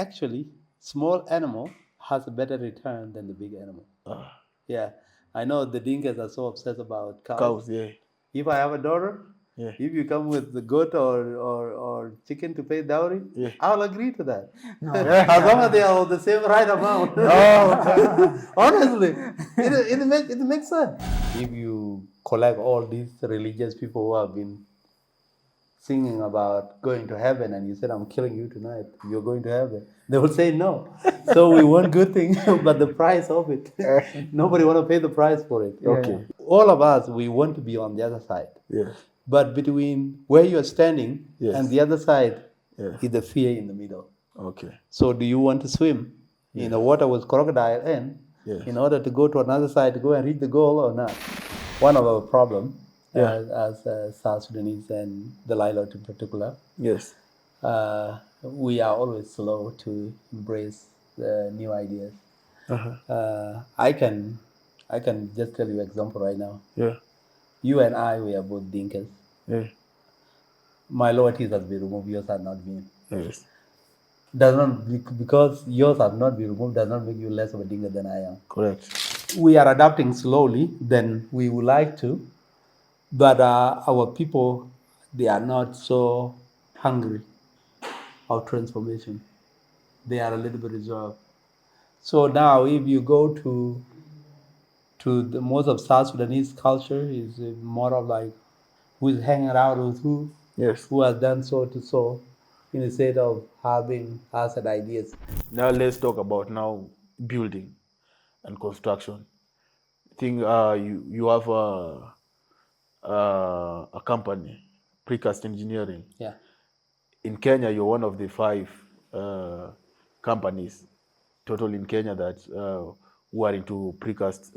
Actually, small animal has a better return than the big animal. Ah, Yeah, I know the Dinkas are so obsessed about cows. cows, yeah, If I have a daughter, yeah, if you come with the goat or chicken to pay dowry, yeah. I'll agree to that. No. As long as they are of the same right amount. Oh, okay. Honestly, it makes sense. If you collect all these religious people who have been singing about going to heaven and you said, I'm killing you tonight, you're going to heaven, they will say no. So we want good things, but the price of it, nobody want to pay the price for it. Yeah, yeah. Okay, All of us, we want to be on the other side. yeah, But between where you are standing and yes, the other side yeah, is the fear in the middle. okay, So do you want to swim in yeah, the water with crocodile yes, in order to go to another side to go and reach the goal or not? One of our problem yeah, as South Sudanese and the Lilot in particular, yes, we are always slow to embrace the new ideas. uh-huh, I can just tell you example right now. yeah, You and I, we are both Dinkas. yeah, My lower teeth has been removed, yours has not been. yes, Does not because yours has not been removed does not make you less of a Dinka than I am. correct. We are adapting slowly than we would like to, but our people, they are not so hungry of transformation. They are a little bit reserved. So now, if you go to the most of South Sudanese culture, is more of like who is hanging out with Yes. who has done so to so, instead of having asset ideas. Now let's talk about now building and construction. I think you have a company, Precast Engineering. Yeah. In Kenya, you're one of the 5 uh, companies total in Kenya that who are into precast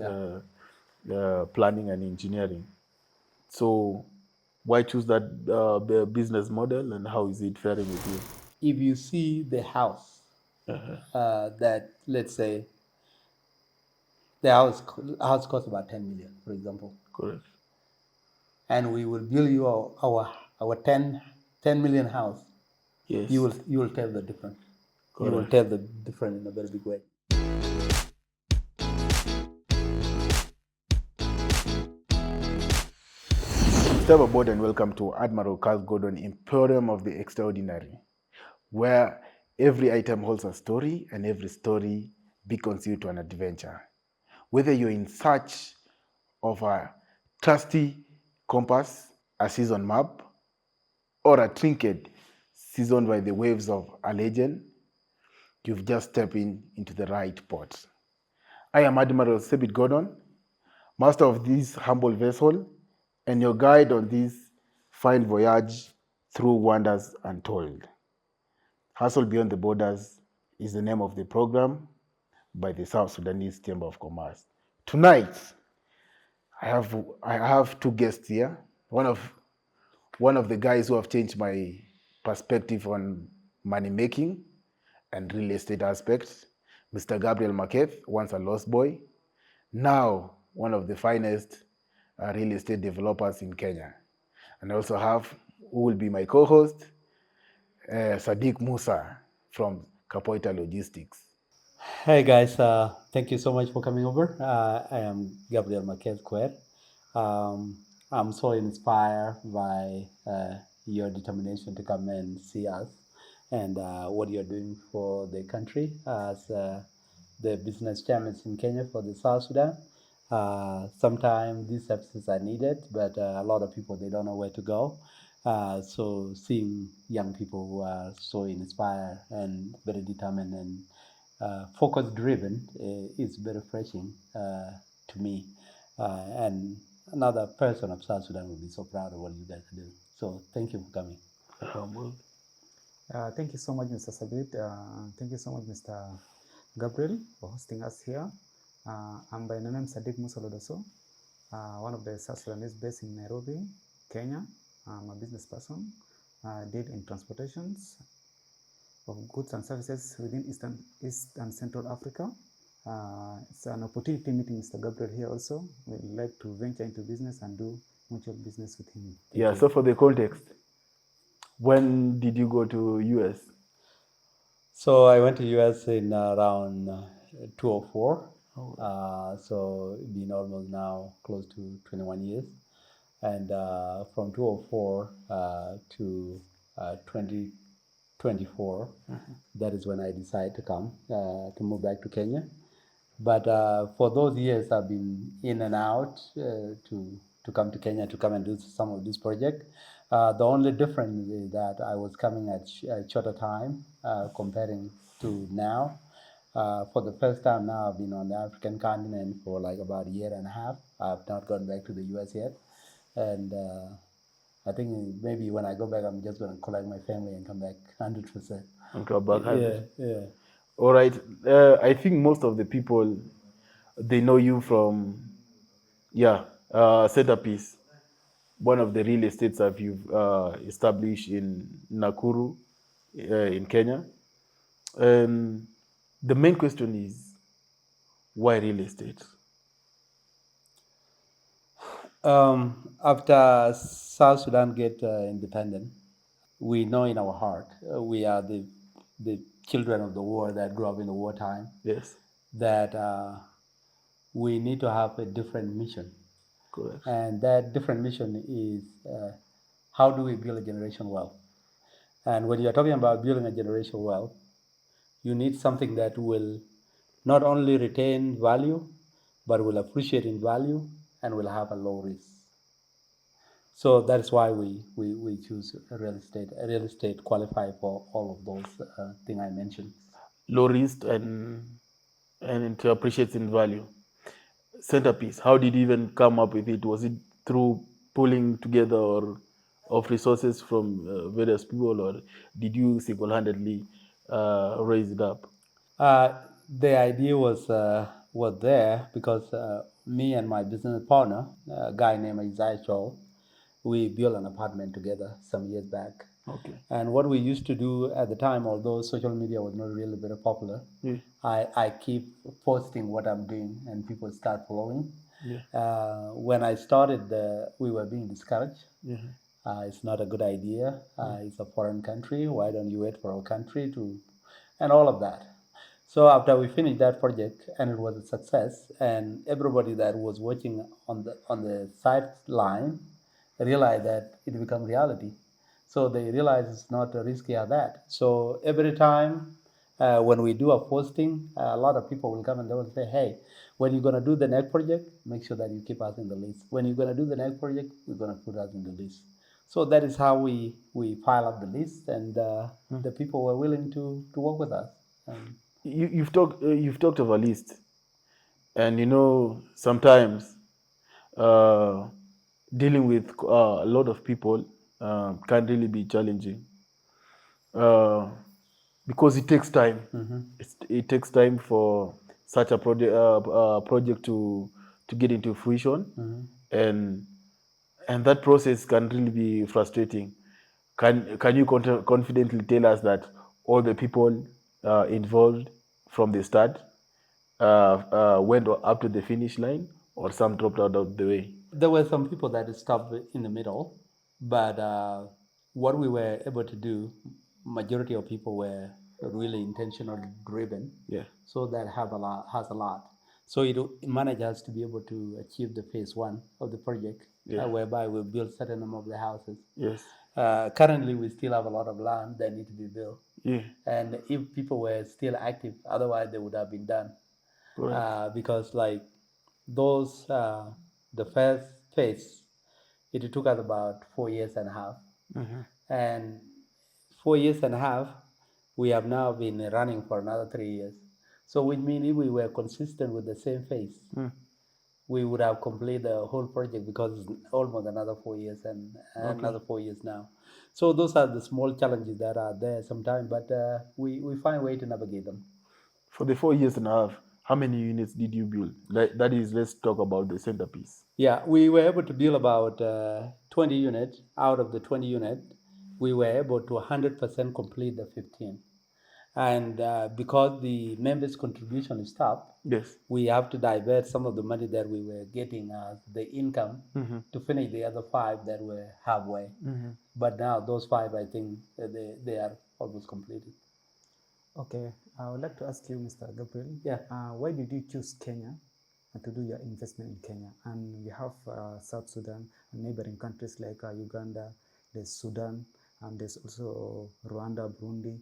planning and engineering. So why choose that business model, and how is it faring with you? If you see the house that, let's say, the house costs about 10 million, for example, Correct. and we will build you our 10 million house, Yes. you will tell the difference. You will Correct. tell the difference in a very big way. Step aboard and welcome to Admiral Carl Gordon Emporium of the Extraordinary, where every item holds a story and every story beckons you to an adventure. Whether you're in search of a trusty compass, a season map, or a trinket seasoned by the waves of a legend, you've just stepped into the right port. I am Admiral Sebit Gordon, master of this humble vessel, and your guide on this fine voyage through wonders untold. Hustle Beyond the Borders is the name of the program by the South Sudanese Chamber of Commerce. Tonight, I have 2 guests here. One of the guys who have changed my perspective on money making and real estate aspects, Mr. Gabriel Maketh, once a lost boy, now one of the finest real estate developers in Kenya. And I also have who will be my co-host, Sadiq Musa from Kapoita Logistics. Hey guys, thank you so much for coming over. I am Gabriel Maketh. I'm so inspired by your determination to come and see us and what you're doing for the country as the business chairman in Kenya for the South Sudan. Sometimes these services are needed, but a lot of people they don't know where to go. So seeing young people who are so inspired and very determined and focus driven is very refreshing to me. And another person of South Sudan will be so proud of what you guys are doing. So thank you for coming. Humble. Thank you so much, Mr. Sabit. Thank you so much, Mr. Gabriel, for hosting us here. I'm by name Sadiq Musa Lodoso, one of the South Sudanese based in Nairobi, Kenya. I'm a business person, deal in transportations of goods and services within East and Central Africa. It's an opportunity meeting Mr. Gabriel here also. We'd like to venture into business and do mutual business with him. Yeah, so for the context, when did you go to US? So I went to US in around 2004. Oh, So it's been almost now close to 21 years. And from 2004 to 2024, that is when I decided to come, to move back to Kenya. But for those years, I've been in and out to come to Kenya to come and do some of this project. The only difference is that I was coming at a shorter time comparing to now. For the first time now, I've been on the African continent for like about a year and a half. I've not gone back to the US yet. And I think maybe when I go back, I'm just going to collect my family and come back 100%. and come back. Yeah, yeah. All right. I think most of the people, they know you from, Centerpiece, one of the real estates that you've established in Nakuru, in Kenya. And the main question is, why real estate? After South Sudan get independent, we know in our heart we are the children of the war that grew up in the wartime. Yes, That we need to have a different mission, correct. and that different mission is how do we build a generation wealth? And when you're talking about building a generation wealth, you need something that will not only retain value, but will appreciate in value and will have a low risk. So that's why we choose real estate. Real estate qualify for all of those things I mentioned. Low risk and to appreciate in value. Centerpiece, how did you even come up with it? Was it through pulling together or of resources from various people, or did you single-handedly raise it up? The idea was there because me and my business partner, a guy named Isaiah Chow, we built an apartment together some years back. Okay. And what we used to do at the time, although social media was not really very popular, Yeah. I keep posting what I'm doing and people start following. Yeah. When I started, we were being discouraged. Yeah. It's not a good idea. It's a foreign country. Why don't you wait for our country to, and all of that. So after we finished that project and it was a success, and everybody that was watching on the sideline realized that it became reality. So they realize it's not risky as that. So every time when we do a posting, a lot of people will come and they will say, hey, when you're going to do the next project, make sure that you keep us in the list. When you're going to do the next project, we're going to put us in the list. So that is how we pile up the list, and the people were willing to work with us. And You've talked of a list, and sometimes uh, dealing with a lot of people can really be challenging uh, because it takes time. It takes time for such a project to get into fruition, and that process can really be frustrating. Can you confidently tell us that all the people involved from the start went up to the finish line, or some dropped out of the way? there were some people that stopped in the middle, but what we were able to do, majority of people were really intentionally driven. Yeah. So that has a lot. So it managed us to be able to achieve the phase one of the project, Yeah. whereby we built certain number of the houses. Yes. Currently, we still have a lot of land that need to be built. Yeah. And if people were still active, otherwise they would have been done. Because like those, the first phase, it took us about 4 years and a half. And 4 years and a half, we have now been running for another 3 years. So which means if we were consistent with the same phase, we would have completed the whole project because it's almost another 4 years and another 4 years now. So those are the small challenges that are there sometimes, but we find a way to navigate them. For the 4 years and a half, how many units did you build? That is, let's talk about the centerpiece. Yeah, we were able to build about 20 units. Out of the 20 units, we were able to 100% complete the 15. And because the members' contribution stopped, Yes. we have to divert some of the money that we were getting as the income to finish the other 5 that were halfway. But now those 5, I think, they are almost completed. Okay, I would like to ask you, Mr. Gabriel, Yeah. why did you choose Kenya to do your investment in Kenya? And we have South Sudan and neighboring countries like Uganda, there's Sudan, and there's also Rwanda, Burundi,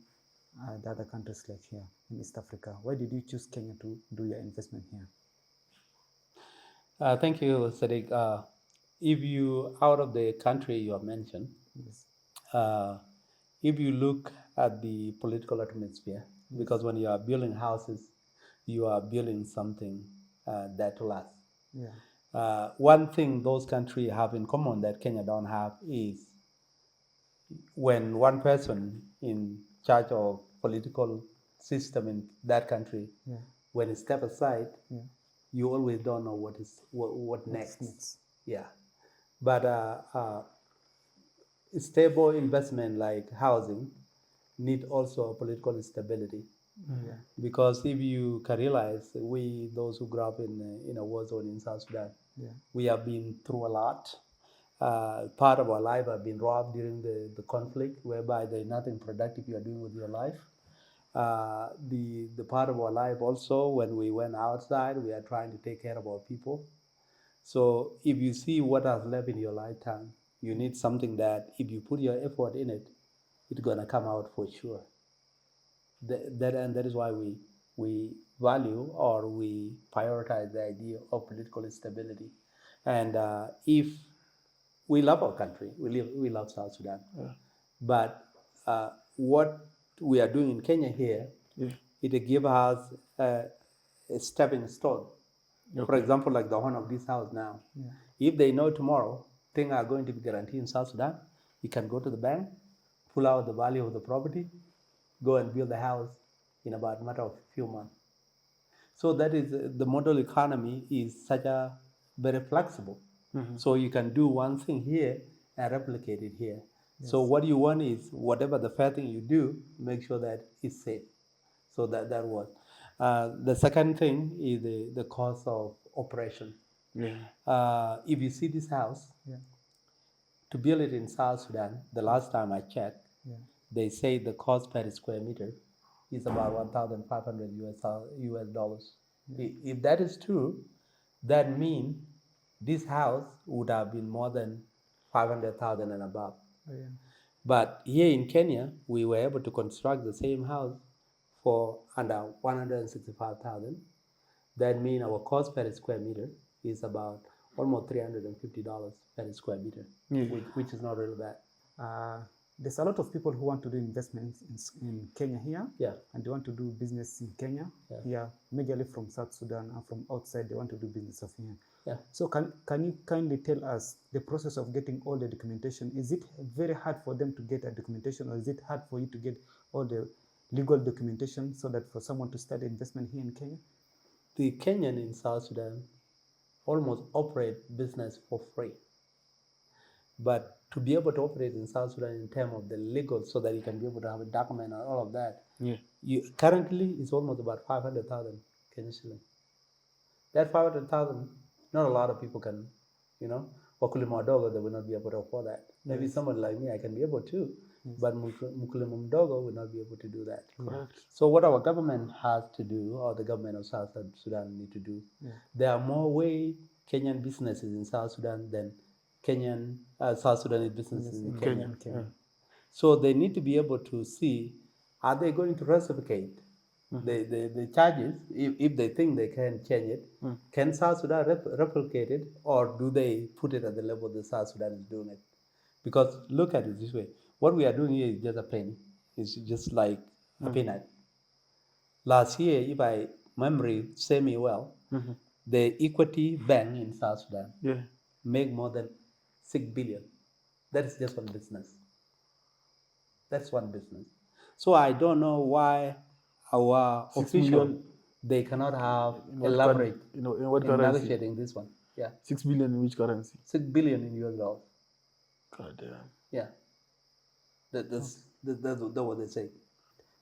the other countries like here in East Africa. Why did you choose Kenya to do your investment here? Thank you, Sadiq. If you, out of the country you have mentioned, Yes. uh, if you look at the political atmosphere, because when you are building houses, you are building something that lasts. Yeah. One thing those countries have in common that Kenya don't have is when one person in charge of political system in that country, Yeah. when he step aside, Yeah. you always don't know what What's next. next? Yeah, but stable investment like housing need also political stability. Yeah. Because if you can realize, we those who grew up in a war zone in South Sudan, Yeah. we have been through a lot. Part of our life have been robbed during the conflict, whereby there's nothing productive you are doing with your life. The part of our life also, when we went outside, we are trying to take care of our people. So if you see what has left in your lifetime, you need something that if you put your effort in it, it's gonna come out for sure. That is why we value or we prioritize the idea of political stability. And if we love our country, we love South Sudan, but what we are doing in Kenya here, it gives us a stepping stone. For example, like the one of this house now. Yeah. If they know tomorrow things are going to be guaranteed in South Sudan, you can go to the bank, pull out the value of the property, go and build the house in about a matter of few months. So that is the model economy is such a very flexible. So you can do one thing here and replicate it here. So what you want is whatever the first thing you do, make sure that it's safe. So that was. The second thing is the cost of operation. If you see this house, Yeah. to build it in South Sudan, the last time I checked, Yeah. they say the cost per square meter is about 1,500 US dollars. If that is true, that means this house would have been more than 500,000 and above. Oh, yeah. But here in Kenya, we were able to construct the same house for under 165,000. That means our cost per square meter is about almost $350 per square meter, which is not really bad. There's a lot of people who want to do investments in Kenya here, Yeah. and they want to do business in Kenya. Yeah, majorly from South Sudan and from outside, they want to do business of here. Yeah. So can you kindly tell us the process of getting all the documentation? Is it very hard for them to get a documentation, or is it hard for you to get all the legal documentation so that for someone to start investment here in Kenya? The Kenyan in South Sudan almost operate business for free. But to be able to operate in South Sudan in terms of the legal, so that you can be able to have a document and all of that, you currently is almost about 500,000 Kenyan shilling. That 500,000, not a lot of people can, wakulima wadogo, they will not be able to afford that. Maybe somebody like me, I can be able to, but mkulima mdogo will not be able to do that. Correct. So what our government has to do, or the government of South Sudan need to do, there are more way Kenyan businesses in South Sudan than South Sudanese businesses in Kenya. So they need to be able to see, are they going to reciprocate the charges if they think they can change it? Can South Sudan replicate it, or do they put it at the level that South Sudan is doing it? Because look at it this way, what we are doing here is just a penny. It's just like a peanut. Last year, if I memory serve me well, the Equity Bank in South Sudan make more than 6 billion. That is just one business. That's one business. So I don't know why our 6 official million they cannot have in what elaborate in what in currency? negotiating this one. Yeah, 6 billion in which currency? 6 billion in US dollars. God damn. Yeah, that's what they say.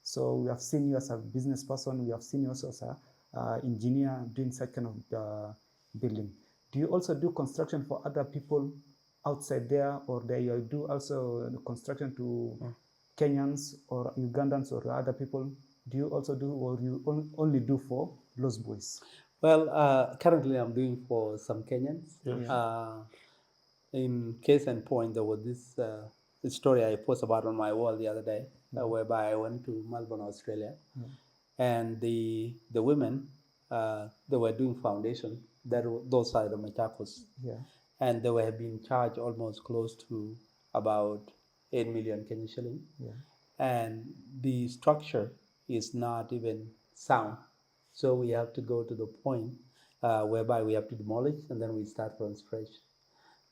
So we have seen you as a business person. We have seen you also as a engineer doing such kind of building. Do you also do construction for other people outside there, or do you do also construction to Kenyans or Ugandans or other people do you also do, or you only do for Los Boys? Well, currently I'm doing for some Kenyans. Yes. In case in point, there was this story I posted about on my wall the other day, whereby I went to Melbourne, Australia, and the women they were doing foundation. Those are the Machakos, Yeah. and they were being charged almost close to about 8 million Kenyan shilling, Yeah. and the structure is not even sound. So we have to go to the point whereby we have to demolish and then we start from scratch.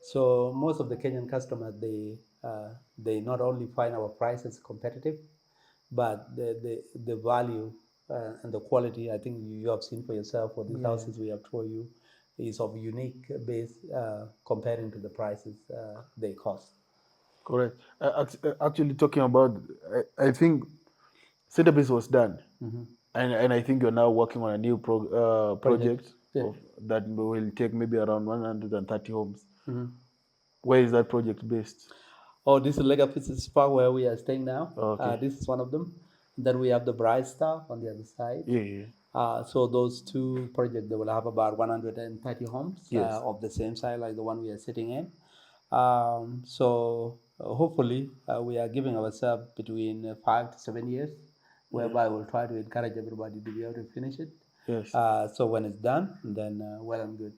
So most of the Kenyan customers, they not only find our prices competitive, but the value and the quality, I think you have seen for yourself for these houses we have told you, is of unique base comparing to the prices they cost. Correct. Actually, talking about, I think Centerbase was done, and I think you're now working on a new project Yeah. that will take maybe around 130 homes. Where is that project based? Oh, this is Lega Physics Park where we are staying now. Okay. This is one of them. Then we have the Bright Star on the other side. Yeah. So those two projects, they will have about 130 homes Yes. of the same size like the one we are sitting in. So hopefully we are giving ourselves between 5 to 7 years, whereby we'll try to encourage everybody to be able to finish it. Yes. So when it's done, then well and good.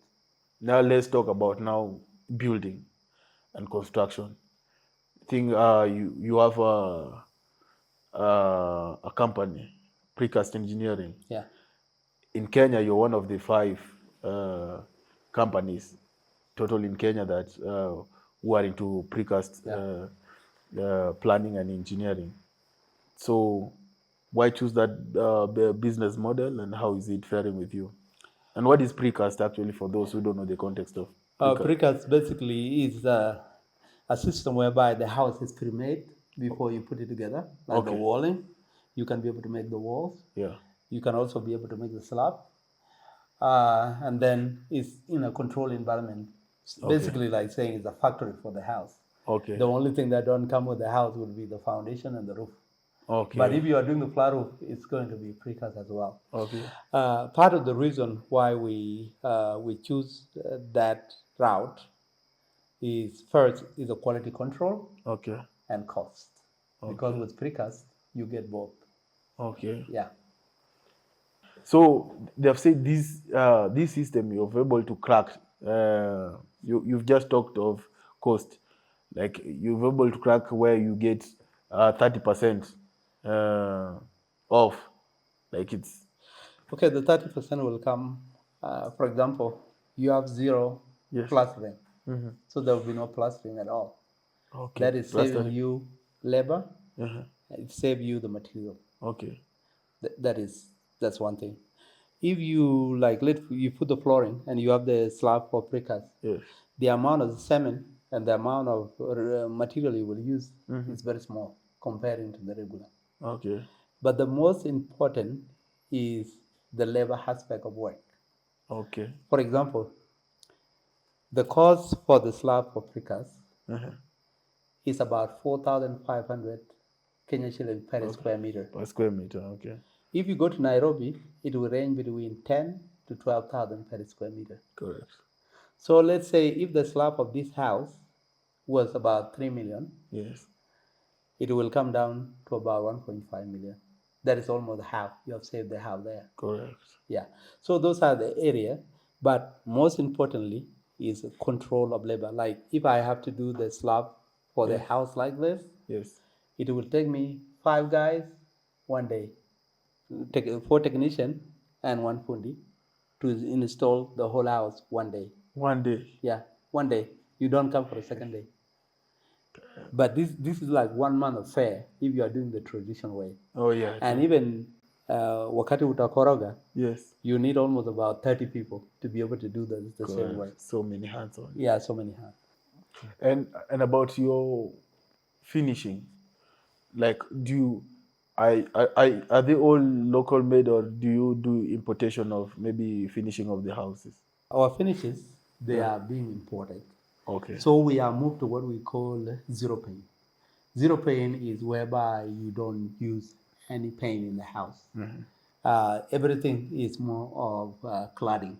Now let's talk about now building and construction. I think you have a company, Precast Engineering. Yeah. In Kenya, you're one of the 5 companies total in Kenya that who are into precast planning and engineering. So why choose that business model, and how is it faring with you? And what is precast actually, for those who don't know the context of precast? Precast basically is a system whereby the house is pre-made before you put it together, like the Okay. walling. You can be able to make the walls. Yeah. You can also be able to make the slab. And then it's in a controlled environment. Basically, like saying it's a factory for the house. Okay. The only thing that don't come with the house would be the foundation and the roof. Okay. But if you are doing the flat roof, it's going to be precast as well. Okay. Part of the reason why we choose that route is first is the quality control Okay. and cost. Because with precast, you get both. Okay. Yeah. So they have said this system you're able to crack. You've just talked of cost, like you're able to crack where you get 30% off. Like it's Okay, the 30% will come, for example, you have zero plastering. So there will be no plastering at all. okay. That is saving Plastering. you labor, it saves you the material. Okay. That's one thing. If you you put the flooring and you have the slab for precast, Yes. the amount of cement and the amount of material you will use is very small comparing to the regular. Okay. But the most important is the labor aspect of work. Okay. For example, the cost for the slab for precast is about 4,500 Kenya shillings per square meter. Per square meter. Okay. If you go to Nairobi, it will range between 10 to 12,000 per square meter. Correct. So let's say if the slab of this house was about 3 million, Yes. it will come down to about 1.5 million. That is almost half. You have saved the half there. Correct. Yeah. So those are the area. But most importantly is control of labor. Like if I have to do the slab for the house like this, Yes. it will take me 5 guys one day, 4 technicians and 1 fundi to install the whole house one day. One day. Yeah, one day. You don't come for the second day. But this is like 1 month of fare if you are doing the traditional way. Oh yeah. And even wakati utakoroga, Yes. you need almost about 30 people to be able to do the same work. So many hands on. Yeah, so many hands. And about your finishing, like are they all local made, or do you do importation of maybe finishing of the houses? Our finishes, they are being imported. Okay. So we are moved to what we call zero paint. Zero paint is whereby you don't use any paint in the house. Everything is more of cladding.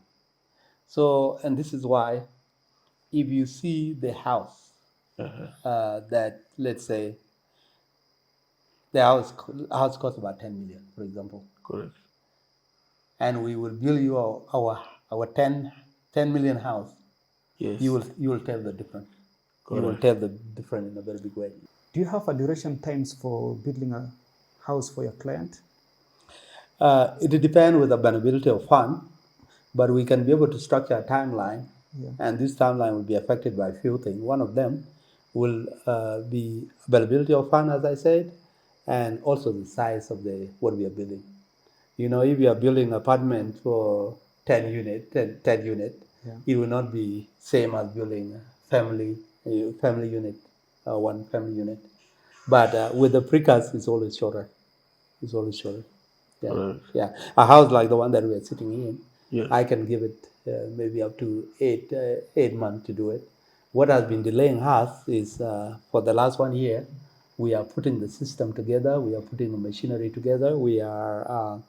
So, and this is why if you see the house that, let's say, the house costs about 10 million, for example, Correct. and we will build you our 10 million house, Yes. you will tell the difference. You will Correct. tell the difference in a very big way. Do you have a duration times for building a house for your client? It depends with the availability of fund, but we can be able to structure a timeline, and this timeline will be affected by a few things. One of them will be availability of fund, as I said, and also the size of what we are building. You know, if you are building apartment for 10 unit, 10 unit, it will not be same as building a family unit, one family unit. But with the precast, it's always shorter. It's always shorter. Yeah, Correct. yeah. A house like the one that we are sitting in, Yes. I can give it maybe up to 8 months to do it. What has been delaying us is for the last 1 year, we are putting the system together. We are putting the machinery together. We are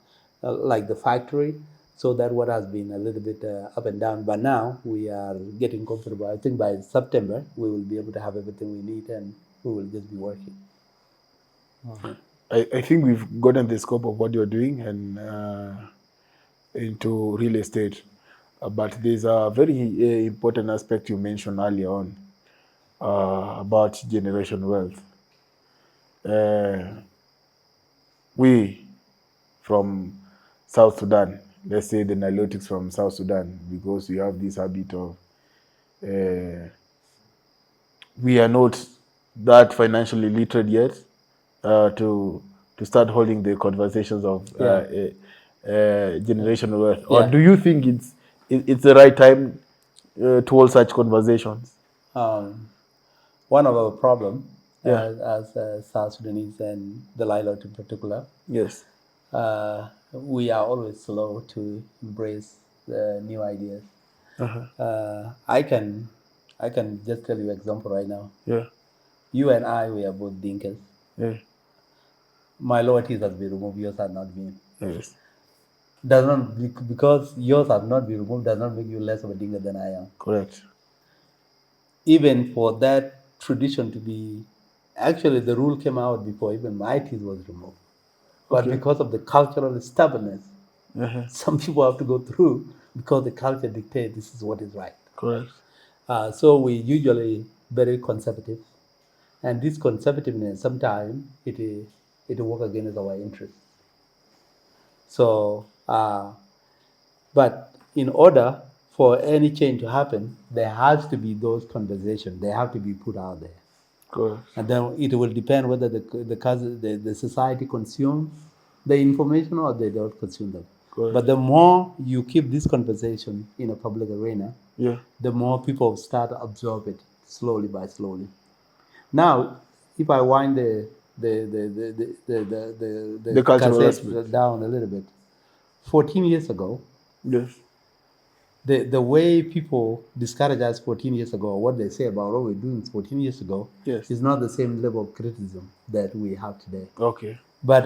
like the factory. So that what has been a little bit up and down. But now we are getting comfortable. I think by September, we will be able to have everything we need and we will just be working. I think we've gotten the scope of what you're doing and into real estate. But there's a very important aspect you mentioned earlier on about generation wealth. We from South Sudan, let's say the Nilotics from South Sudan, because we have this habit of we are not that financially literate yet to start holding the conversations of generational wealth. Or do you think it's the right time to hold such conversations? One of our problems as South Sudanese and the Lilot in particular, yes, we are always slow to embrace the new ideas. I can just tell you an example right now. Yeah. You and I, we are both Dinkas. Yeah. My lower teeth has been removed, yours has not been. Yes. Does not, because yours has not been removed does not make you less of a Dinka than I am. Correct. Even for that tradition to be, actually the rule came out before even my teeth was removed. But because of the cultural stubbornness, some people have to go through because the culture dictates this is what is right. Correct. So we usually very conservative, and this conservativeness sometimes it work against our interests. So, but in order for any change to happen, there has to be those conversations. They have to be put out there. Correct. And then it will depend whether the society consumes the information or they don't consume them. Correct. But the more you keep this conversation in a public arena, the more people start to absorb it slowly by slowly. Now, if I wind the cultural cassette aspect down a little bit, 14 years ago, yes, the way people discourage us 14 years ago, what they say about what we're doing 14 years ago, is not the same level of criticism that we have today. Okay. But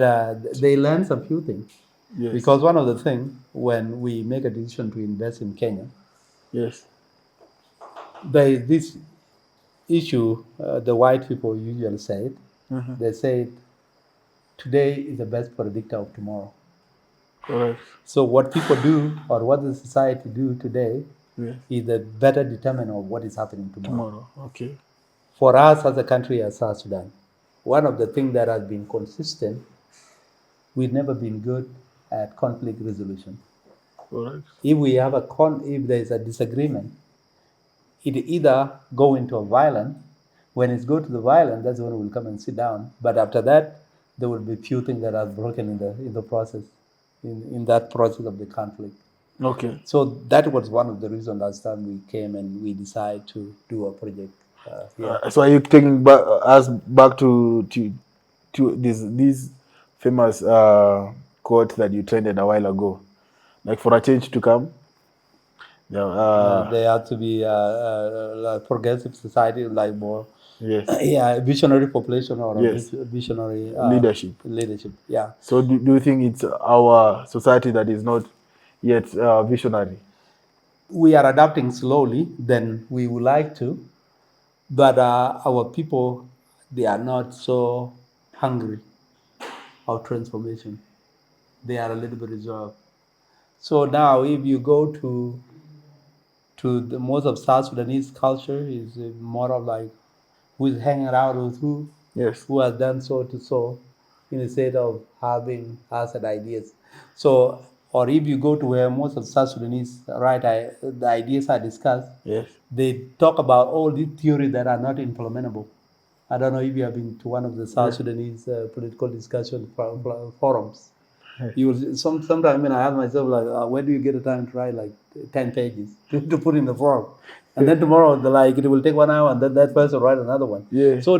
they learned some few things. Yes. Because one of the things, when we make a decision to invest in Kenya, yes, there is this issue, the white people usually say it. They say, today is the best predictor of tomorrow. Correct. So what people do or what the society do today is the better determinant of what is happening tomorrow. Okay. For us as a country, as South Sudan, one of the things that has been consistent, we've never been good at conflict resolution. Correct. If we have if there is a disagreement, it either go into a violence. When it's go to the violence, that's when we'll come and sit down. But after that, there will be few things that are broken in the process, in that process of the conflict. Okay. So that was one of the reasons last time we came and we decided to do a project here. So are you taking us back to this famous quote that you trended a while ago, like for a change to come? They have to be a progressive society, like more Yes. Yeah, visionary population or Yes. a visionary Leadership. leadership. Yeah. So do you think it's our society that is not yet visionary? We are adapting slowly than we would like to, but our people, they are not so hungry of transformation. They are a little bit reserved. So now, if you go to the most of South Sudanese culture, is more of like who's hanging out with Yes. who has done so to so, instead of having asset ideas. So, or if you go to where most of South Sudanese the ideas are discussed, Yes. they talk about all these theories that are not implementable. I don't know if you have been to one of the South Sudanese political discussion forums. You will sometimes when I ask myself like, where do you get the time to write like 10 pages to put in the form, and then tomorrow it will take 1 hour, and then that person write another one. Yeah. So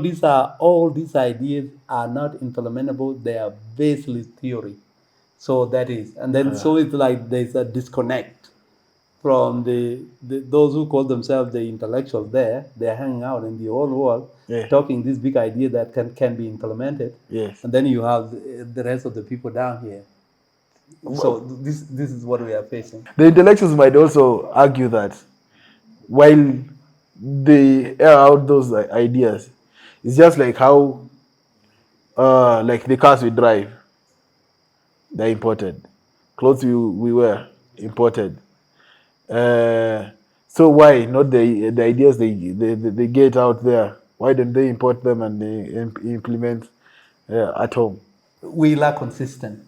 all these ideas are not implementable. They are basically theory. So that is, and then so it's like there's a disconnect from those who call themselves the intellectuals. They're hanging out in the old world, Yeah. talking this big idea that can be implemented. Yes. And then you have the rest of the people down here. So this is what we are facing. The intellectuals might also argue that while they air out those ideas, it's just like how like the cars we drive, they're imported. Clothes we wear, imported. So why not the ideas they get out there? Why don't they import them and they implement at home? We lack consistent.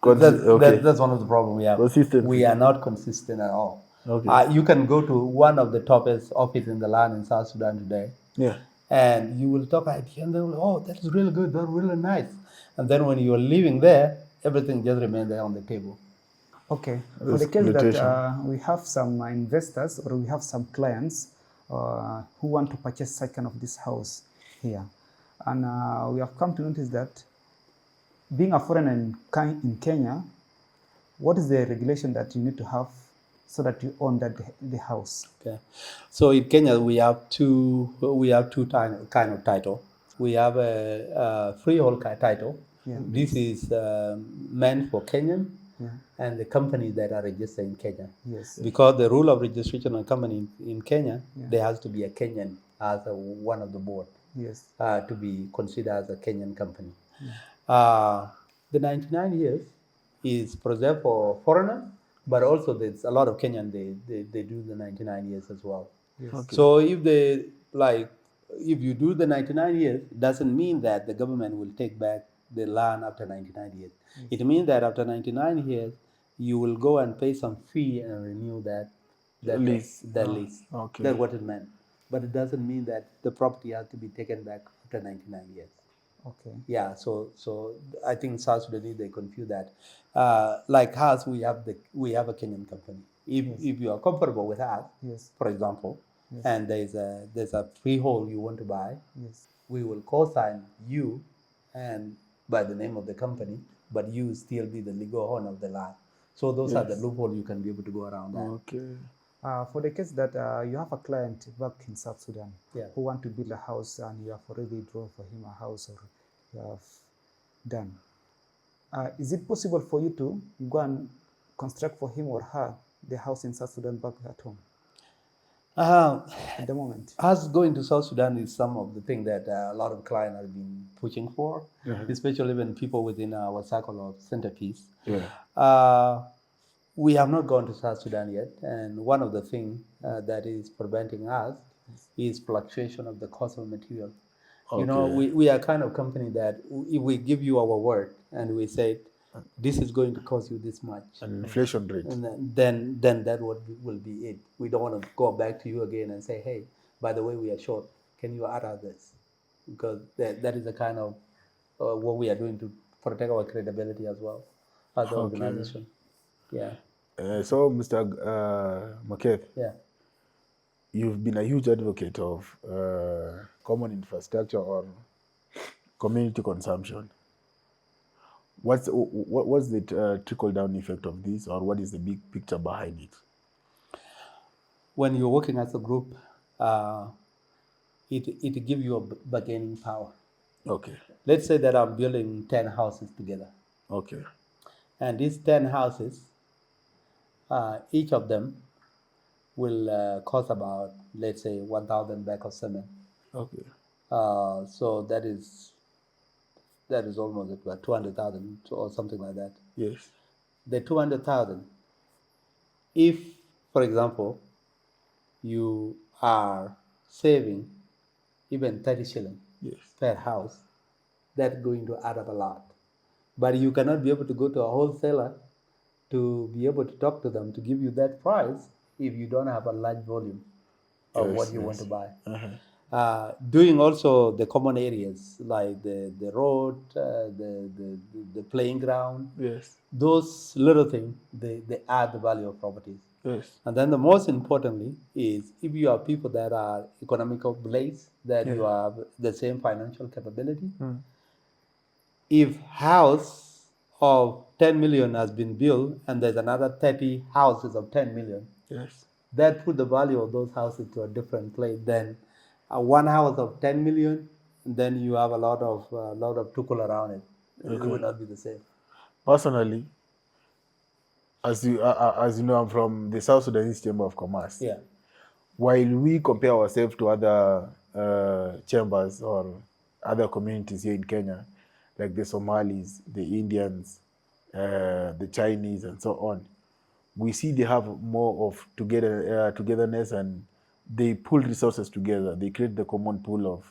That's one of the problems we have. Consistency. We are not consistent at all. Okay. You can go to one of the toughest offices in the land in South Sudan today, Yeah. and you will talk idea, and they will, oh, that is really good, that's really nice. And then when you are leaving there, everything just remains there on the table. Okay, for the case that we have some investors or we have some clients who want to purchase such kind of this house here, and we have come to notice that being a foreigner in Kenya, what is the regulation that you need to have so that you own the house? Okay, so in Kenya we have two kind of title. We have a freehold title. Yeah. This is meant for Kenyan Yeah. and the companies that are registered in Kenya. Yes. Because the rule of registration of a company in Kenya, Yeah. there has to be a Kenyan as one of the board. Yes. To be considered as a Kenyan company. Yeah. The 99 years is preserved for foreigners, but also there's a lot of Kenyan, they do the 99 years as well. Yes. Okay. So if you do the 99 years, it doesn't mean that the government will take back the land after 99 years. Yes. It means that after 99 years, you will go and pay some fee and renew that lease. Lease. Okay. That's what it meant. But it doesn't mean that the property has to be taken back after 99 years. Okay. Yeah, so I think South Sudanese, they confuse that. Like us, we have a Kenyan company. If you are comfortable with us, yes, for example, yes, and there's a freehold you want to buy, yes, we will co-sign you and by the name of the company, but you still be the legal owner of the land. So those are the loopholes you can be able to go around that. Okay. For the case that you have a client back in South Sudan, Yeah, who want to build a house and you have already drawn for him a house or you have done, is it possible for you to go and construct for him or her the house in South Sudan back at home? At the moment, us going to South Sudan is some of the things that a lot of clients have been pushing for, especially when people within our circle of centerpiece. Yeah. We have not gone to South Sudan yet, and one of the things that is preventing us is fluctuation of the cost of material. You know, we are kind of company that if we give you our word and we say this is going to cost you this much, An inflation rate, and then that will be it. We don't want to go back to you again and say, hey, by the way, we are short. Can you add this? Because that is the kind of what we are doing to protect our credibility as well as an organization. Yeah. So, Mr. Maketh, Yeah. You've been a huge advocate of common infrastructure or community consumption. What's the trickle-down effect of this, or what is the big picture behind it? When you're working as a group, it gives you a bargaining power. Okay. Let's say that I'm building 10 houses together, Okay. and these 10 houses, each of them will cost about, let's say, 1,000 bag of cement. Okay. So that is almost about 200,000 or something like that. Yes. The 200,000, if, for example, you are saving even 30 shillings Yes. per house, that's going to add up a lot. But you cannot be able to go to a wholesaler to be able to talk to them to give you that price if you don't have a large volume of Yes. what you want Yes. to buy. Uh-huh. Doing also the common areas like the road, the playing ground, Yes. those little things, they add the value of properties. Yes. And then the most importantly is if you are people that are economical blades, that Yeah. you have the same financial capability, Mm. if house of 10 million has been built and there's another 30 houses of 10 million, Yes. that put the value of those houses to a different place than one house of 10 million, and then you have a lot of tukul around it. It Okay. would not be the same. Personally, as you know, I'm from the South Sudanese Chamber of Commerce. Yeah. While we compare ourselves to other chambers or other communities here in Kenya, like the Somalis, the Indians, the Chinese, and so on, we see they have more of togetherness, and they pull resources together. They create the common pool of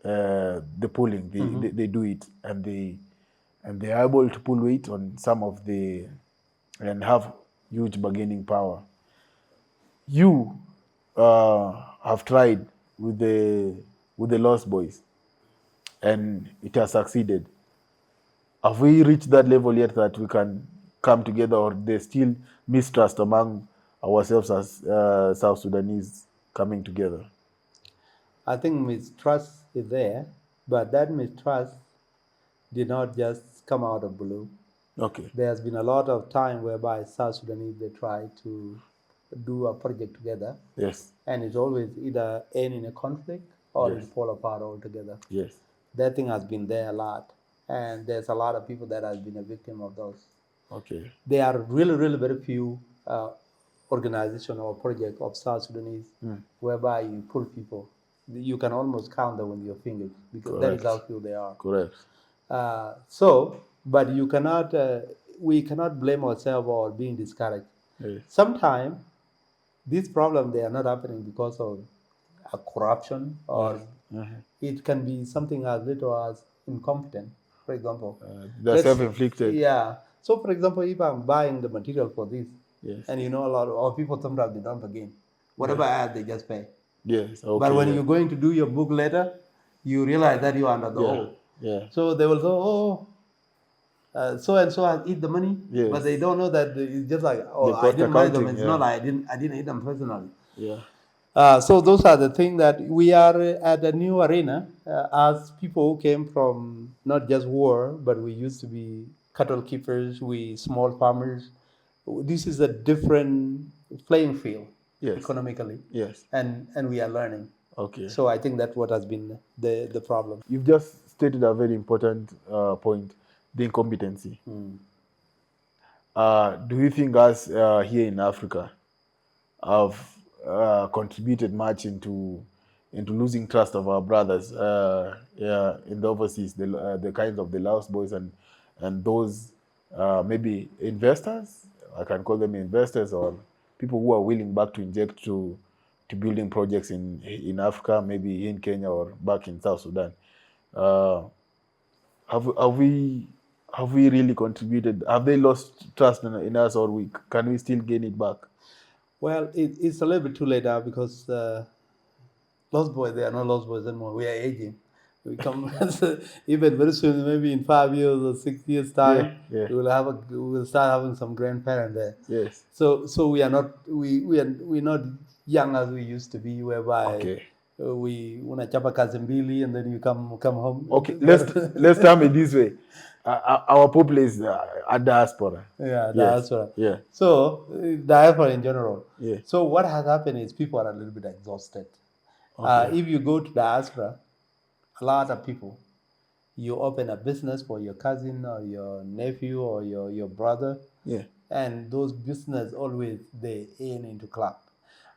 the pooling. They do it, and they are able to pull weight on some of the and have huge bargaining power. You have tried with the Lost Boys, and it has succeeded. Have we reached that level yet that we can come together, or there's still mistrust among ourselves as South Sudanese coming together? I think mistrust is there, but that mistrust did not just come out of blue. Okay. There has been a lot of time whereby South Sudanese they try to do a project together, Yes. and it's always either end in a conflict or Yes. it fall apart altogether. Yes. That thing has been there a lot, and there's a lot of people that has been a victim of those. Okay. There are really very few organization or project of South Sudanese whereby you pull people. You can almost count them with your fingers because that is how Correct. few they are. Correct. But you cannot, we cannot blame ourselves or being discouraged. Yes. Sometimes these problems they are not happening because of a corruption, or it can be something as little as incompetence. For example, They're self-inflicted. yeah. So, for example, if I'm buying the material for this, Yes. and you know a lot of people sometimes they don't begin, whatever I add, they just pay. Yes. Okay. But when you're going to do your book later, you realize that you're under the oath. Yeah. So they will say, oh, so and so has eat the money, Yes. but they don't know that it's just like, oh, The I cost didn't manage them. accounting, It's not like I didn't eat them personally. Yeah. So those are the things that we are at a new arena as people who came from not just war, but we used to be cattle keepers, we small farmers. This is a different playing field economically, Yes. and we are learning. Okay. So I think that's what has been the problem. You've just stated a very important point, the incompetency. Do you think us here in Africa have contributed much into losing trust of our brothers in the overseas, the kinds of the Laos boys and those maybe investors? I can call them investors, or people who are willing back to inject to building projects in Africa, maybe in Kenya or back in South Sudan. Have we really contributed? Have they lost trust in us, or can we still gain it back? Well, it's a little bit too late now because Lost Boys, they are not Lost Boys anymore. We are aging. We come even very soon, maybe in 5 years or 6 years time, Yeah. we will start having some grandparents there. Yes. So we are not young as we used to be, whereby we unachapa kazi mbili and then you come home. Okay, let's tell me this way. Our people is a diaspora. Yeah, Yes. diaspora. Yeah. So diaspora in general. Yeah. So what has happened is people are a little bit exhausted. Okay. If you go to diaspora, a lot of people, you open a business for your cousin or your nephew or your brother, Yeah. and those business always they aim into club.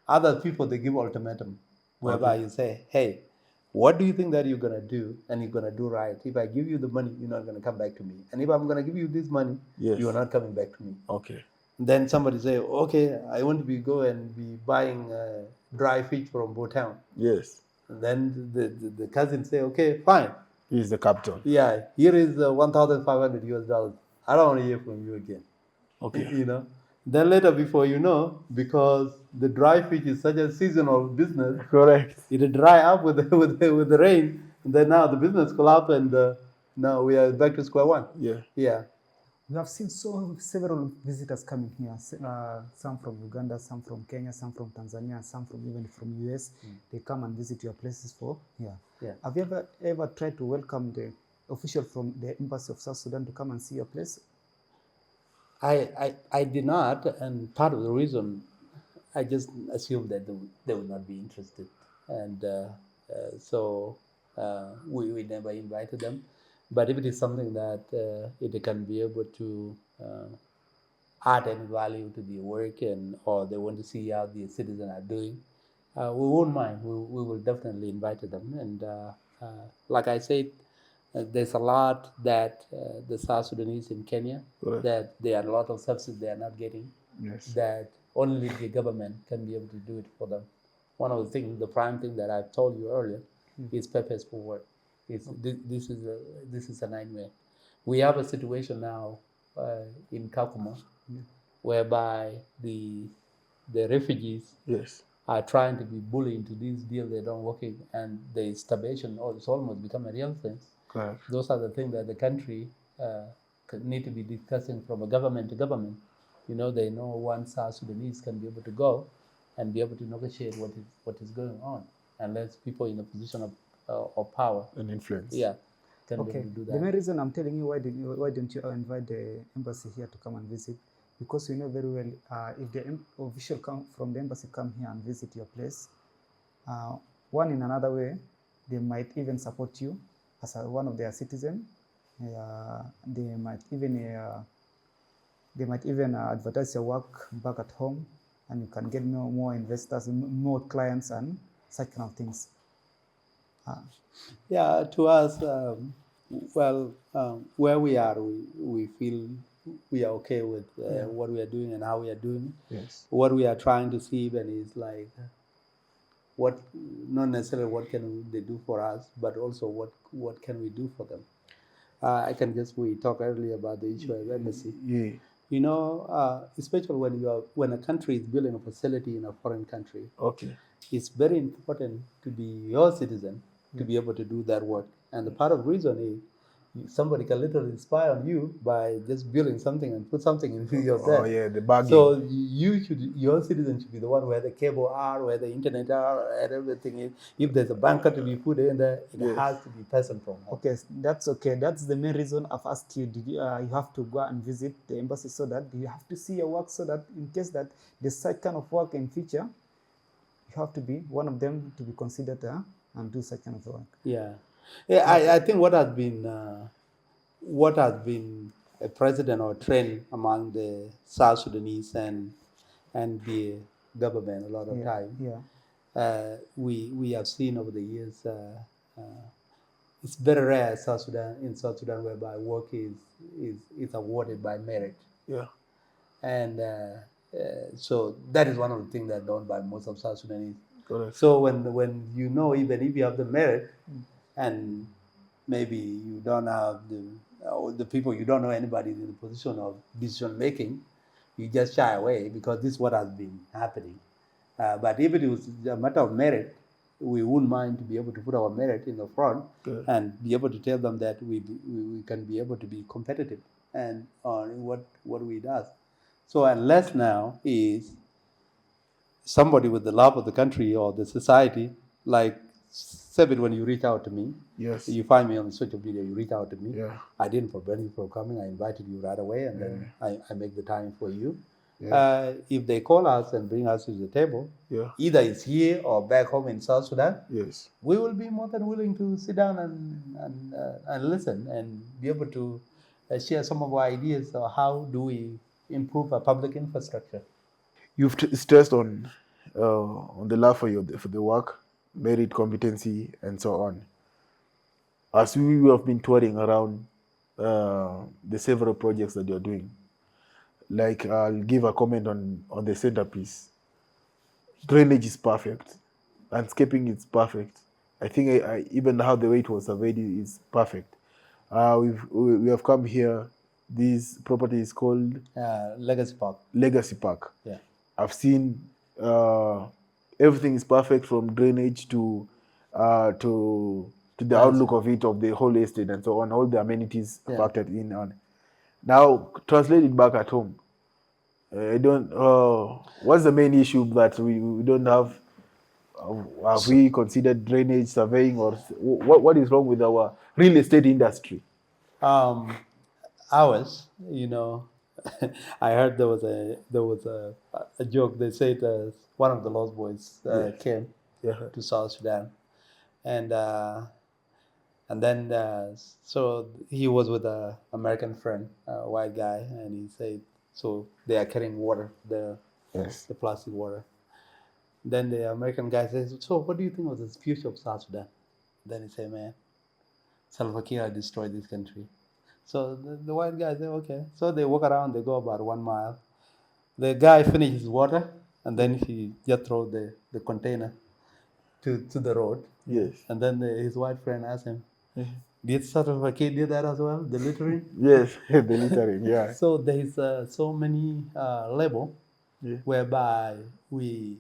Other people they give ultimatum, whereby Okay. you say, hey, what do you think that you're gonna do, and you're gonna do right? If I give you the money, you're not gonna come back to me, and if I'm gonna give you this money, Yes. you are not coming back to me. Okay. Then somebody say, okay, I want to go and be buying dry fish from Botown. Yes. And then the cousin say, okay, fine. He's the captain. Yeah, here is 1,500 US dollars. I don't want to hear from you again. Okay. You know. Then later, before you know, because the dry fish is such a seasonal business, Correct. it dry up with with the rain, and then now the business collapse, and now we are back to square one. Yeah. Yeah. We have seen several visitors coming here, some from Uganda, some from Kenya, some from Tanzania, some from even from US. They come and visit your places for here. Yeah. Have you ever tried to welcome the official from the Embassy of South Sudan to come and see your place? I did not, and part of the reason I just assumed that they would not be interested, and so we never invited them. But if it is something that it can be able to add any value to the work, and or they want to see how the citizens are doing, we won't mind. We will definitely invite them. And like I said, there's a lot that the South Sudanese in Kenya, Correct. that there are a lot of subsidies they are not getting, Yes. that only the government can be able to do it for them. One of the things, the prime thing that I've told you earlier, is purposeful work. This is a nightmare. We have a situation now in Kakuma, whereby the refugees Yes. are trying to be bullied into this deal they don't working, and the starvation it's almost become a real thing. Correct. Those are the things that the country need to be discussing from a government to government. You know, they know one South Sudanese can be able to go and be able to negotiate what is going on, unless people in a position of power, An influence. yeah, can be Okay. able to do The that. main reason I'm telling you why didn't you invite the embassy here to come and visit? Because we know very well if the official from the embassy come here and visit your place, one in another way, they might even support you as one of their citizens. They might even advertise your work back at home, and you can get more investors, more clients, and such kind of things. Yeah, to us, well, where we are, we feel we are okay with what we are doing and how we are doing. Yes. What we are trying to see even is like what, not necessarily what can they do for us, but also what can we do for them. I can just, we talked earlier about the issue of embassy. Yeah. You know, especially when a country is building a facility in a foreign country, Okay. it's very important to be your citizen to be able to do that work. And the part of the reason is somebody can literally spy on you by just building something and put something into your Oh set. yeah, the bagging. So your citizen should be the one where the cable are, where the internet are, and everything is. If there's a banker to be put in there, it has to be person from home. Okay, that's okay. That's the main reason I've asked you. Did you have to go and visit the embassy so that you have to see your work, so that in case that there's such kind of work in future, you have to be one of them to be considered and do such kind of work. Yeah, I think what has been a precedent or trend among the South Sudanese and the government a lot of time. Yeah. We have seen over the years. It's very rare in South Sudan whereby work is awarded by merit. Yeah. And so that is one of the things that done by most of South Sudanese. Correct. So when you know, even if you have the merit, and maybe you don't have the people, you don't know anybody in the position of decision making, you just shy away because this is what has been happening. But if it was a matter of merit, we wouldn't mind to be able to put our merit in the front. Good. And be able to tell them that we can be able to be competitive and on what we do. So unless now is somebody with the love of the country or the society, like Sebit, when you reach out to me, Yes. you find me on social media, you reach out to me. Yeah. I didn't prevent you from coming. I invited you right away, and then I make the time for you. If they call us and bring us to the table, either it's here or back home in South Sudan, we will be more than willing to sit down and listen and be able to share some of our ideas on how do we improve our public infrastructure. You've stressed on the love for the work, merit, competency, and so on. As we have been touring around the several projects that you're doing, like I'll give a comment on the centerpiece. Drainage is perfect. Landscaping is perfect. I think even how the way it was surveyed is perfect. We have come here. This property is called Legacy Park. Legacy Park. Yeah. I've seen everything is perfect from drainage to the outlook of it, of the whole estate and so on. All the amenities factored in on. Now translate it back at home. I don't. What's the main issue that we don't have? Have we considered drainage surveying, or what is wrong with our real estate industry? Ours, I heard there was a joke. They said one of the Lost Boys came to South Sudan, and then so he was with an American friend, a white guy, and he said, so they are carrying water, the plastic water. Then the American guy says, so what do you think was the future of South Sudan? Then he said, man, Salva Kiir destroyed this country. So the white guy said, okay. So they walk around, they go about 1 mile. The guy finishes water, and then he just throws the container to the road. Yes. And then his white friend asked him, did Salva Kiir do that as well, the littering? Yes, the littering, yeah. So there's so many level whereby we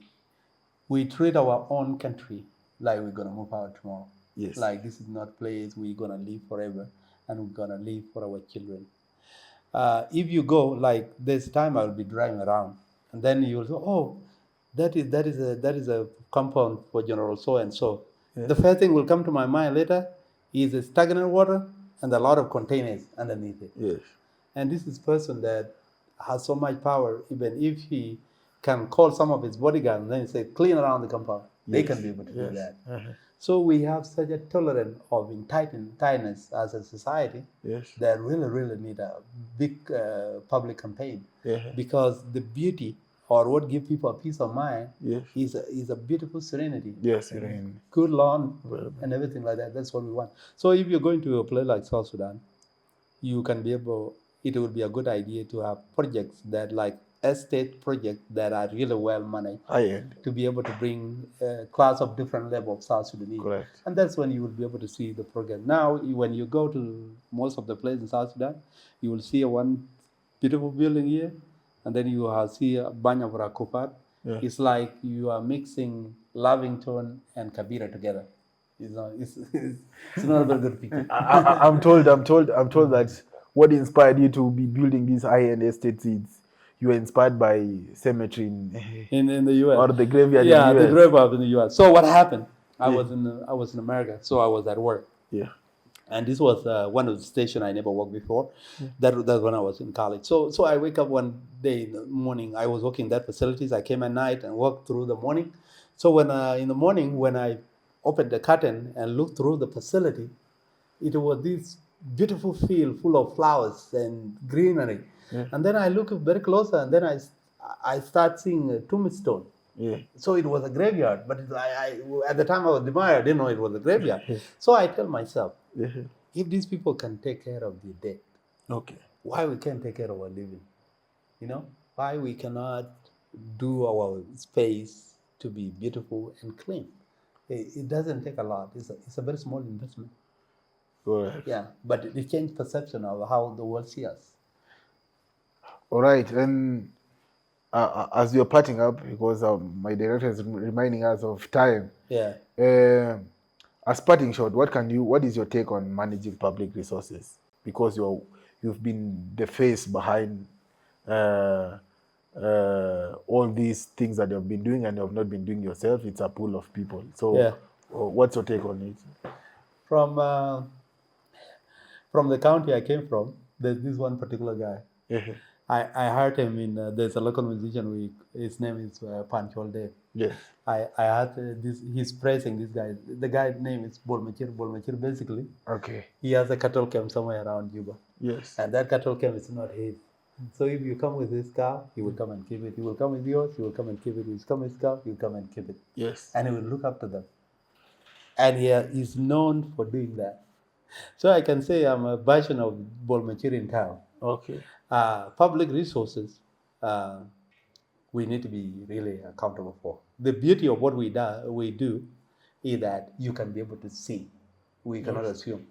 treat our own country like we're going to move out tomorrow. Yes. Like this is not a place we're going to live forever, and we're going to live for our children. If you go, like this time I'll be driving around, and then you'll say, oh, that is a compound for General so-and-so. The first thing will come to my mind later is a stagnant water and a lot of containers underneath it. Yes. And this is a person that has so much power, even if he can call some of his bodyguards and then say, clean around the compound. They can be able to do that. So we have such a tolerance of tightness as a society that really need a big public campaign. Because the beauty or what gives people a peace of mind is a beautiful serenity. Yes, good lawn and everything like that. That's what we want. So if you're going to a place like South Sudan, you can be able, it would be a good idea to have projects that like estate projects that are really well managed to be able to bring a class of different level of South Sudanese. Correct. And that's when you will be able to see the progress. Now, when you go to most of the places in South Sudan, you will see one beautiful building here, and then you will see a bunch of Rakupat. It's like you are mixing Lavington and Kabira together. It's not a very good picture. I'm told that what inspired you to be building these high-end estates is you were inspired by cemetery in the U.S. or the graveyard. Yeah, in the US. the graveyard in the U.S. So what happened? I was in America, so I was at work. Yeah. And this was one of the stations I never worked before. That's when I was in college. So I wake up one day in the morning. I was working in that facilities. I came at night and worked through the morning. So when in the morning when I opened the curtain and looked through the facility, it was this beautiful field full of flowers and greenery. And then I look very closer, and then I start seeing a tombstone. So it was a graveyard, but I at the time I was admired, I didn't know it was a graveyard. So I tell myself, if these people can take care of the dead, why we can't take care of our living? Why we cannot do our space to be beautiful and clean? It doesn't take a lot. It's a very small investment. Correct. Yeah, but it changed perception of how the world sees us. All right, and as you're parting up, because my director is reminding us of time. Yeah. As parting shot, what is your take on managing public resources? Because you've been the face behind all these things that you've been doing, and you have not been doing yourself. It's a pool of people. So, what's your take on it? From the county I came from, there's this one particular guy. I heard him in there's a local musician. His name is Panchol Dev. Yes. I heard this. He's praising this guy. The guy's name is Bolmachir. Bolmachir basically. Okay. He has a cattle camp somewhere around Juba. Yes. And that cattle camp is not his. So if you come with his cow, he will come and keep it. He will come with yours, he will come and keep it. He will come with his cow, he will come and keep it. Yes. And he will look after them. And he is known for doing that. So I can say I'm a version of Bolmachir in town. Okay. Public resources, we need to be really accountable for. The beauty of what we do is that you can be able to see. We cannot assume.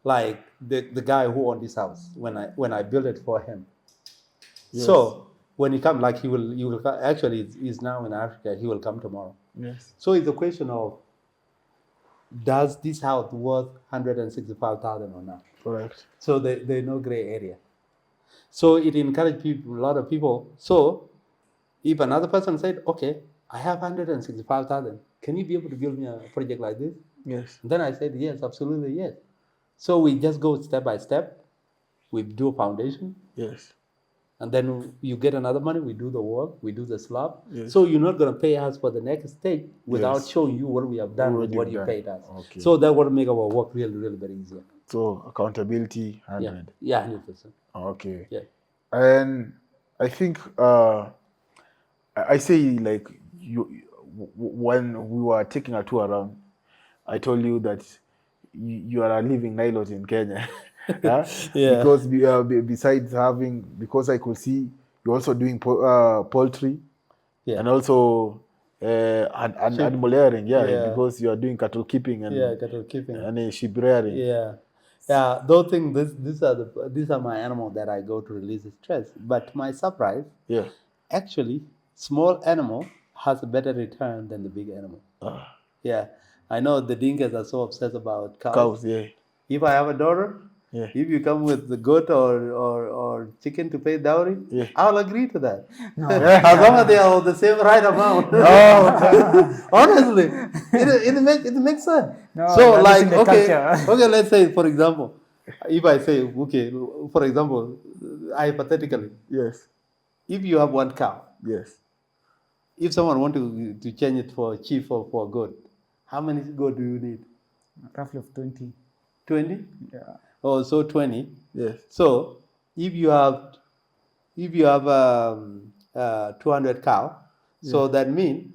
Like the guy who owned this house, when I built it for him. Yes. So when he comes, like he will actually he's now in Africa. He will come tomorrow. Yes. So it's a question of, does this house worth 165,000 or not? Correct. So there's no gray area. So it encouraged people, a lot of people. So if another person said, okay, I have 165,000, can you be able to build me a project like this? Yes. And then I said, yes, absolutely, yes. So we just go step by step. We do a foundation. Yes. And then you get another money, we do the work, we do the slab. Yes. So you're not going to pay us for the next stage without showing you what we have done with what you paid us. Okay. So that will make our work really, really very easier. So accountability, 100. Yeah, 100%. Okay. Yeah. And I think I say, like, when we were taking a tour around, I told you that you are a living Nilot in Kenya. Yeah? Because besides having, because I could see you're also doing poultry, and also animal rearing, because you are doing cattle keeping and cattle keeping and sheep rearing. Yeah. Those things, these are my animals that I go to release stress. But to my surprise, actually, small animal has a better return than the big animal. Yeah, I know the Dinkas are so obsessed about cows. If I have a daughter, if you come with the goat or chicken to pay dowry, I'll agree to that. No. As long as they are of the same right amount. Honestly, it makes sense. No, so like, okay, let's say, for example, if I say, okay, for example, hypothetically, if you have one cow, if someone want to change it for sheep or for goat, how many goat do you need? Roughly of 20. 20? Yeah. Oh, so 20. Yes. So if you have 200 cow, so that means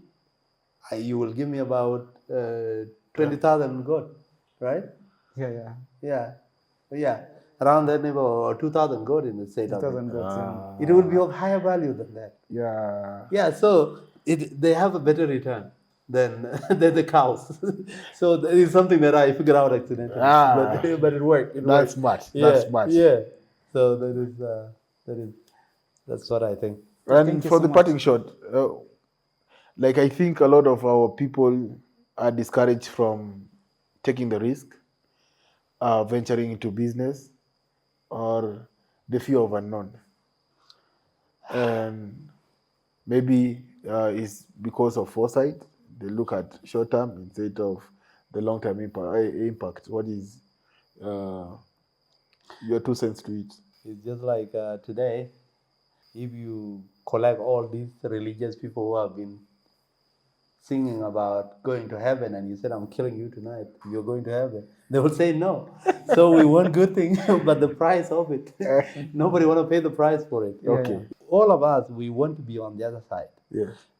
you will give me about 20,000 goat, right? Yeah. Around that neighborhood, or 2,000 goat in the state. 2,000 goats. It will be of higher value than that. Yeah. So they have a better return than the cows. So that is something that I figured out accidentally. But it worked. That's smart. That's smart. Yeah. So that's what I think. And for the parting shot, like, I think a lot of our people are discouraged from taking the risk, venturing into business, or the fear of unknown. And maybe it's because of foresight. They look at short term instead of the long term impact. What is your 2 cents to it? It's just like today, if you collect all these religious people who have been singing about going to heaven, and you said, I'm killing you tonight, you're going to heaven, they will say no. So we want good things, but the price of it, nobody want to pay the price for it. All of us, we want to be on the other side.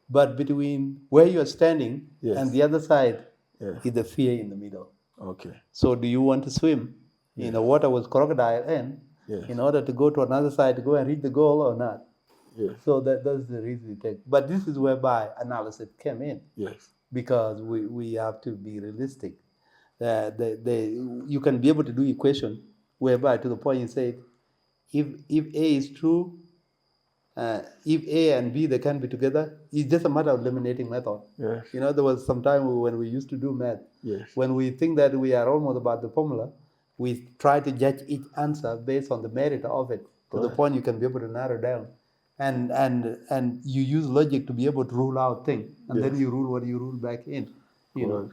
But between where you're standing and the other side is the fear in the middle. So do you want to swim in the water with crocodile in order to go to another side to go and reach the goal or not? So that's the reason we take. But this is whereby analysis came in. Because we have to be realistic. You can be able to do equation whereby, to the point you say, if A is true, if A and B, they can be together, it's just a matter of eliminating method. You know, there was some time when we used to do math. When we think that we are almost about the formula, we try to judge each answer based on the merit of it, to the point you can be able to narrow down. And you use logic to be able to rule out things, and then you rule what you rule back in. You know,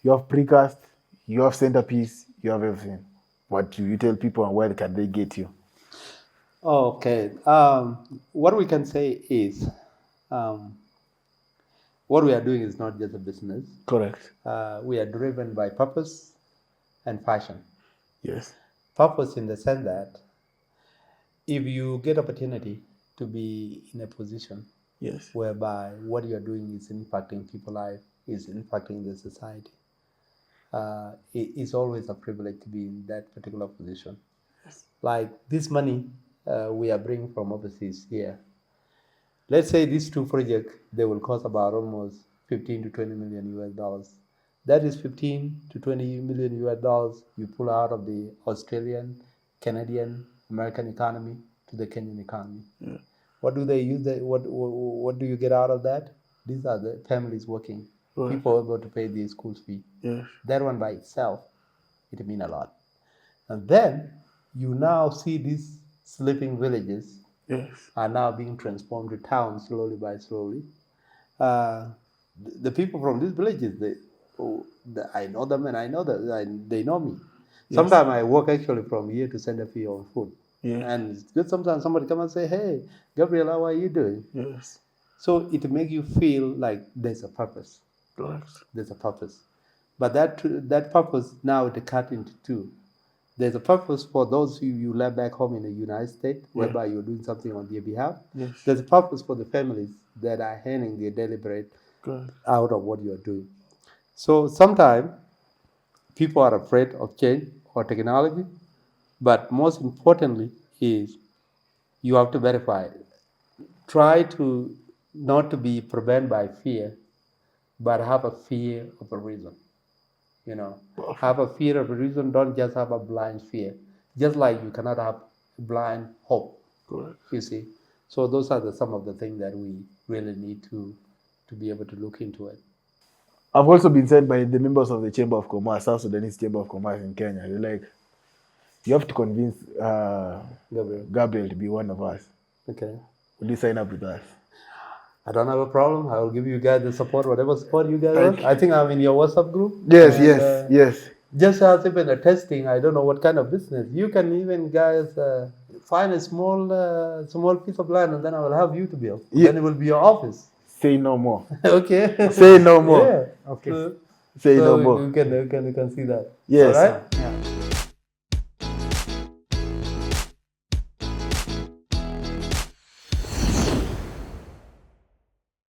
You have precast, you have centerpiece, you have everything. What do you tell people, and where can they get you? Okay. What we can say is, um, what we are doing is not just a business. Correct. We are driven by purpose and passion. Yes. Purpose in the sense that if you get opportunity to be in a position Yes. whereby what you are doing is impacting people's life, is impacting the society, it's always a privilege to be in that particular position. Like this money we are bringing from overseas here. Let's say these two projects, they will cost about almost 15 to 20 million US dollars. That is 15 to 20 million US dollars you pull out of the Australian, Canadian, American economy to the Kenyan economy. Yeah. What do they use? What do you get out of that? These are the families working, Right. people able to pay their school fee. Yes. That one by itself, it means a lot. And then you now see these sleeping villages Yes. are now being transformed to towns slowly by slowly. Uh, the people from these villages, I know them and I know that they know me. Yes. Sometimes I work actually from here to send a fee on food. Yes. And it's good sometimes somebody come and say, hey, Gabriel, how are you doing? Yes. So it makes you feel like there's a purpose. Correct. There's a purpose. But that purpose now it cut into two. There's a purpose for those who you left back home in the United States, whereby you're doing something on their behalf. Yes. There's a purpose for the families that are earning their daily bread Good. out of what you're doing. So sometimes people are afraid of change or technology, but most importantly is you have to verify. Try to not to be prevented by fear, but have a fear of a reason. You know, have a fear of a reason. Don't just have a blind fear. Just like you cannot have blind hope. Correct. You see. So those are some of the things that we really need to be able to look into it. I've also been said by the members of the Chamber of Commerce, South Sudanese Chamber of Commerce in Kenya, they're like, you have to convince Gabriel to be one of us. Okay. Will you sign up with us? I don't have a problem. I will give you guys the support, whatever support you guys want. I think I'm in your WhatsApp group. Yes, and, yes. Just as even a testing, I don't know what kind of business. You can even guys find a small piece of land, and then I will have you to build. Yeah. Then it will be your office. Say no more. Okay. Say no more. Yeah. Okay. Say no more. You can see that. Yes. All right. Yeah.